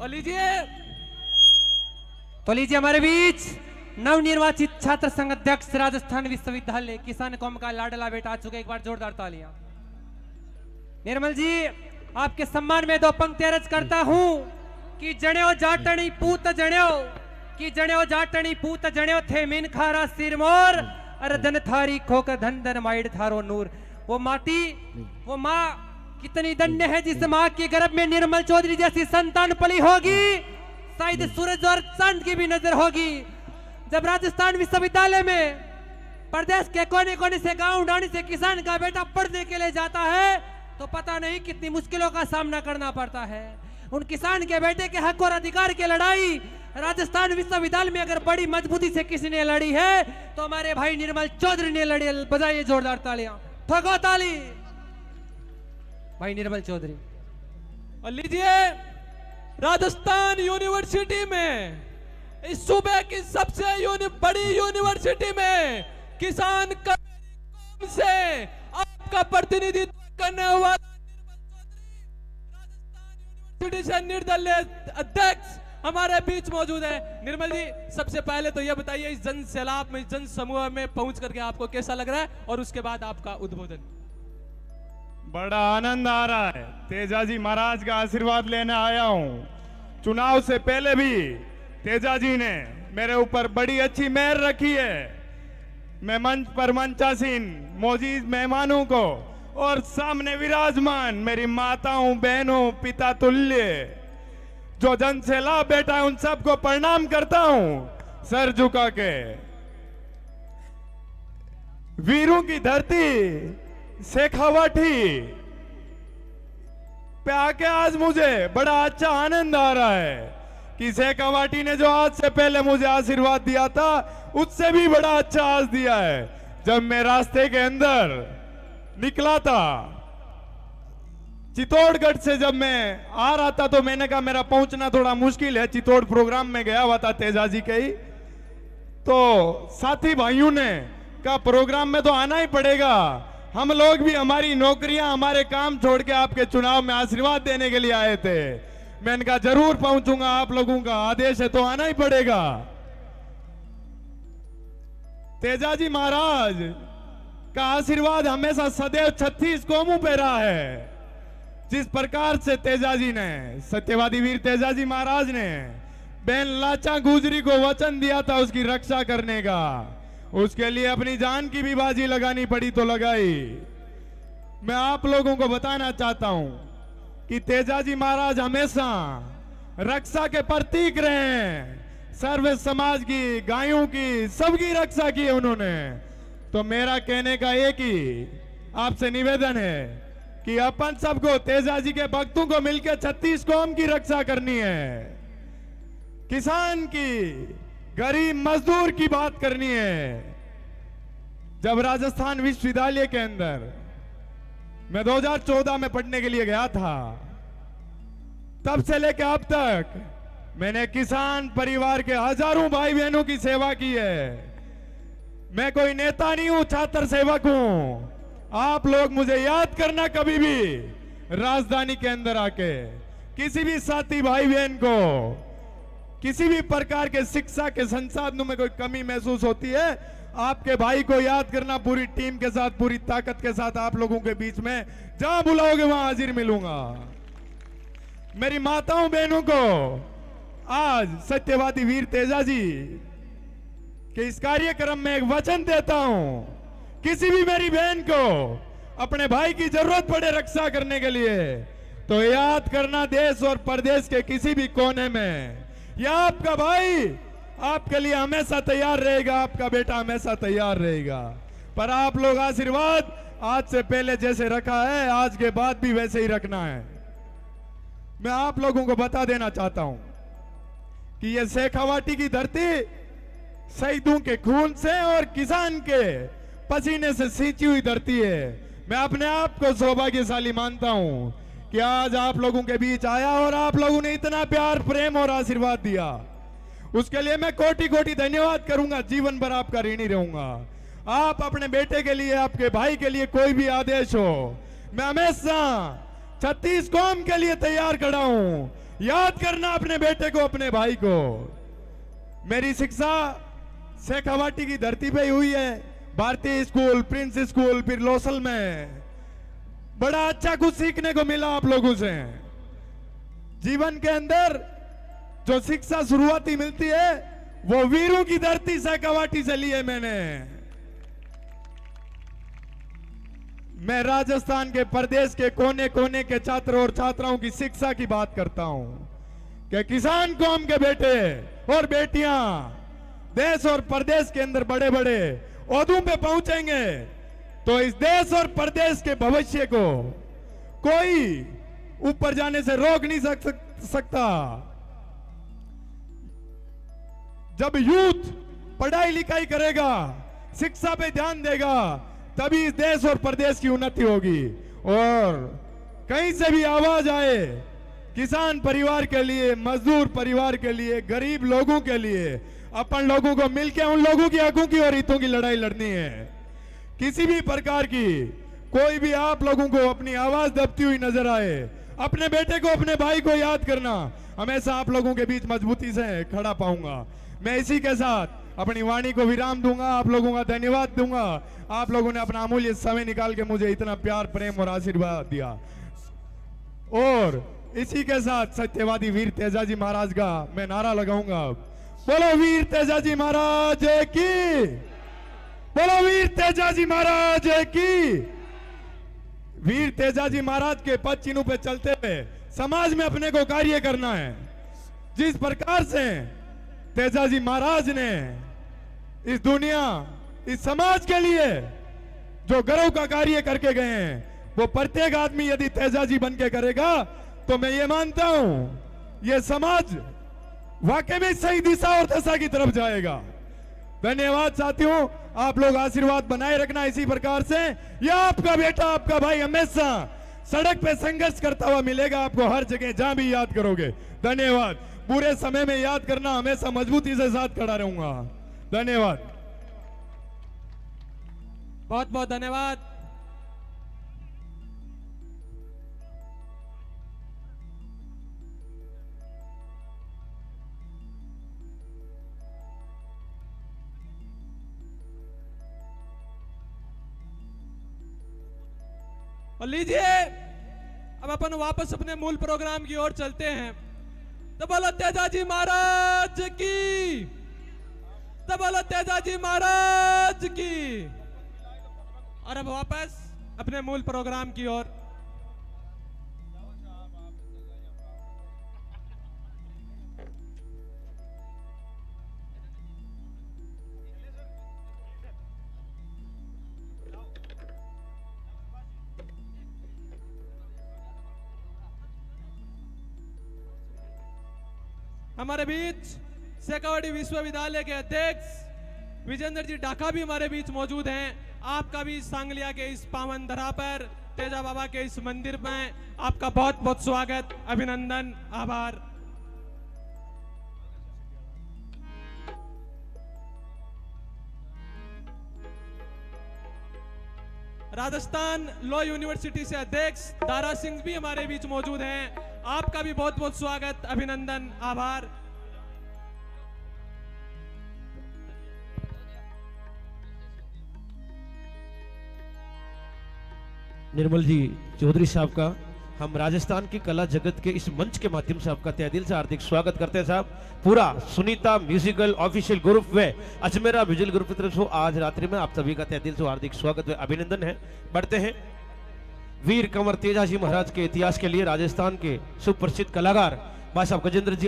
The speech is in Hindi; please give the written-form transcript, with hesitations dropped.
और लीजिए हमारे बीच नवनिर्वाचित छात्र संघ अध्यक्ष राजस्थान विश्वविद्यालय किसान कौम का लाडला बेटा आ चुके। एक बार जोरदार तालियां। निर्मल जी, आपके सम्मान में दो पंक्तियां रच करता हूं कि जण्यो जाटणी पूत जण्यो, कि जण्यो जाटणी पूत जण्यो थे मीन खारा सिर मोर, अरे धन थारी खोकर धन धन माइड थारो नूर। वो माटी, वो माँ कितनी धन्य है जिस माँ के गर्भ में निर्मल चौधरी जैसी संतान पली होगी। शायद सूरज और चांद की भी नजर होगी। जब राजस्थान विश्वविद्यालय में प्रदेश के कोने कोने से गांव डाणी से किसान का बेटा पढ़ने के लिए जाता है तो पता नहीं कितनी मुश्किलों का सामना करना पड़ता है। उन किसान के बेटे के हक और अधिकार की लड़ाई राजस्थान विश्वविद्यालय में अगर बड़ी मजबूती से किसी ने लड़ी है तो हमारे भाई निर्मल चौधरी ने लड़ी। बजाइए जोरदार तालियां, ठोको ताली भाई निर्मल चौधरी। और लीजिए, राजस्थान यूनिवर्सिटी में इस सूबे की सबसे बड़ी यूनिवर्सिटी में किसान कौम से आपका प्रतिनिधित्व करने वाला यूनिवर्सिटी से निर्दलीय अध्यक्ष हमारे बीच मौजूद है। निर्मल जी, सबसे पहले तो यह बताइए इस जन सैलाब में, जन समूह में पहुंच करके आपको कैसा लग रहा है, और उसके बाद आपका उद्बोधन। बड़ा आनंद आ रहा है। तेजाजी महाराज का आशीर्वाद लेने आया हूं। चुनाव से पहले भी तेजाजी ने मेरे ऊपर बड़ी अच्छी मेहर रखी है। मैं मंच पर मंचासीन मौजूद मेहमानों को और सामने विराजमान मेरी माताओं, बहनों, पिता तुल्य जो जन से लाभ बेटा है, उन सबको प्रणाम करता हूं सर झुका के। वीरों की धरती शेखावाटी पे आके आज मुझे बड़ा अच्छा आनंद आ रहा है कि शेखावाटी ने जो आज से पहले मुझे आशीर्वाद दिया था उससे भी बड़ा अच्छा आज दिया है। जब मैं रास्ते के अंदर निकला था चित्तौड़गढ़ से, जब मैं आ रहा था तो मैंने कहा मेरा पहुंचना थोड़ा मुश्किल है। चित्तौड़ प्रोग्राम में गया हुआ था तेजाजी के ही, तो साथी भाइयों ने कहा प्रोग्राम में तो आना ही पड़ेगा, हम लोग भी हमारी नौकरियां, हमारे काम छोड़ के आपके चुनाव में आशीर्वाद देने के लिए आए थे। मैंने कहा जरूर पहुंचूंगा, आप लोगों का आदेश है तो आना ही पड़ेगा। तेजाजी महाराज का आशीर्वाद हमेशा सदैव 36 कौमों पे रहा है। जिस प्रकार से तेजाजी ने, सत्यवादी वीर तेजाजी महाराज ने बहन लाचा गुजरी को वचन दिया था उसकी रक्षा करने का, उसके लिए अपनी जान की भी बाजी लगानी पड़ी तो लगाई। मैं आप लोगों को बताना चाहता हूं कि तेजाजी महाराज हमेशा रक्षा के प्रतीक रहे हैं। सर्व समाज की, गायों की, सबकी रक्षा की है उन्होंने। तो मेरा कहने का एक ही आपसे निवेदन है कि अपन सबको, तेजाजी के भक्तों को मिलकर 36 कौम की रक्षा करनी है। किसान की, गरीब मजदूर की बात करनी है। जब राजस्थान विश्वविद्यालय के अंदर मैं 2014 में पढ़ने के लिए गया था, तब से लेकर अब तक मैंने किसान परिवार के हजारों भाई बहनों की सेवा की है। मैं कोई नेता नहीं हूं, छात्र सेवक हूं। आप लोग मुझे याद करना कभी भी राजधानी के अंदर आके। किसी भी साथी भाई बहन को किसी भी प्रकार के शिक्षा के संसाधनों में कोई कमी महसूस होती है, आपके भाई को याद करना। पूरी टीम के साथ, पूरी ताकत के साथ आप लोगों के बीच में जहां बुलाओगे वहां हाजिर मिलूंगा। मेरी माताओं बहनों को आज सत्यवादी वीर तेजाजी के इस कार्यक्रम में एक वचन देता हूं, किसी भी मेरी बहन को अपने भाई की जरूरत पड़े रक्षा करने के लिए तो याद करना, देश और प्रदेश के किसी भी कोने में या आपका भाई आपके लिए हमेशा तैयार रहेगा, आपका बेटा हमेशा तैयार रहेगा। पर आप लोग आशीर्वाद आज से पहले जैसे रखा है, आज के बाद भी वैसे ही रखना है। मैं आप लोगों को बता देना चाहता हूं कि यह शेखावाटी की धरती शहीदों के खून से और किसान के पसीने से सींची हुई धरती है। मैं अपने आप को सौभाग्यशाली मानता हूं कि आज आप लोगों के बीच आया और आप लोगों ने इतना प्यार, प्रेम और आशीर्वाद दिया। उसके लिए मैं कोटि कोटि धन्यवाद करूंगा, जीवन भर आपका ऋणी रहूंगा। आप अपने बेटे के लिए, आपके भाई के लिए कोई भी आदेश हो, मैं हमेशा 36 कौम के लिए तैयार खड़ा हूं। याद करना अपने बेटे को, अपने भाई को। मेरी शिक्षा शेखावाटी की धरती पे ही हुई है, भारतीय स्कूल, प्रिंस स्कूल, फिर लोसल में। बड़ा अच्छा कुछ सीखने को मिला आप लोगों से। जीवन के अंदर जो शिक्षा शुरुआती मिलती है वो वीरों की धरती शेखावाटी से ली है मैंने। मैं राजस्थान के प्रदेश के कोने कोने के छात्र और छात्राओं की शिक्षा की बात करता हूं कि किसान कौम के बेटे और बेटियां देश और प्रदेश के अंदर बड़े बड़े ओहदों पे पहुंचेंगे तो इस देश और प्रदेश के भविष्य को कोई ऊपर जाने से रोक नहीं सकता। जब यूथ पढ़ाई लिखाई करेगा, शिक्षा पे ध्यान देगा, तभी इस देश और प्रदेश की उन्नति होगी। और कहीं से भी आवाज आए किसान परिवार के लिए, मजदूर परिवार के लिए, गरीब लोगों के लिए, अपन लोगों को मिलकर उन लोगों की हकों की और हितों की लड़ाई लड़नी है। किसी भी प्रकार की कोई भी आप लोगों को अपनी आवाज दबती हुई नजर आए, अपने बेटे को, अपने भाई को याद करना। हमेशा आप लोगों के बीच मजबूती से खड़ा पाऊंगा। मैं इसी के साथ अपनी वाणी को विराम दूंगा। आप लोगों का धन्यवाद दूंगा। आप लोगों ने अपना अमूल्य समय निकाल के मुझे इतना प्यार, प्रेम और आशीर्वाद दिया। और इसी के साथ सत्यवादी वीर तेजाजी महाराज का मैं नारा लगाऊंगा। बोलो वीर तेजाजी महाराज की, बोलो वीर तेजाजी महाराज की। वीर तेजाजी महाराज के पद चिन्हों पे चलते हुए समाज में अपने को कार्य करना है। जिस प्रकार से तेजाजी महाराज ने इस दुनिया, इस समाज के लिए जो गर्व का कार्य करके गए हैं, वो प्रत्येक आदमी यदि तेजाजी बन के करेगा तो मैं ये मानता हूं ये समाज वाकई में सही दिशा और दशा की तरफ जाएगा। धन्यवाद साथियों, आप लोग आशीर्वाद बनाए रखना इसी प्रकार से। यह आपका बेटा, आपका भाई हमेशा सड़क पे संघर्ष करता हुआ मिलेगा आपको हर जगह, जहां भी याद करोगे। धन्यवाद। बुरे समय में याद करना, हमेशा मजबूती से साथ खड़ा रहूंगा। धन्यवाद। बहुत बहुत धन्यवाद। और लीजिए अब अपन वापस अपने मूल प्रोग्राम की ओर चलते हैं। तो बोलो तेजाजी महाराज की, तो बोलो तेजाजी महाराज की। और अब वापस अपने मूल प्रोग्राम की ओर। हमारे बीच शेखावाटी विश्वविद्यालय के अध्यक्ष विजेंद्र जी डाका भी हमारे बीच मौजूद हैं। आपका भी सांगलिया के इस पावन धरा पर, तेजा बाबा के इस मंदिर में आपका बहुत बहुत स्वागत, अभिनंदन, आभार। राजस्थान लॉ यूनिवर्सिटी से अध्यक्ष दारा सिंह भी हमारे बीच मौजूद हैं। आपका भी बहुत बहुत स्वागत, अभिनंदन, आभार। निर्मल जी चौधरी साहब का हम राजस्थान की कला जगत के इस मंच के माध्यम से आपका तहे दिल से हार्दिक स्वागत करते हैं साहब। पूरा सुनीता म्यूजिकल ऑफिशियल ग्रुप व अजमेरा विजुअल ग्रुप की तरफ से आज रात्रि में आप सभी का तहे दिल से हार्दिक स्वागत व अभिनंदन है। बढ़ते हैं वीर कंवर तेजाजी महाराज के इतिहास के लिए राजस्थान के सुप्रसिद्ध कलाकार भाई साहब गजेंद्र जी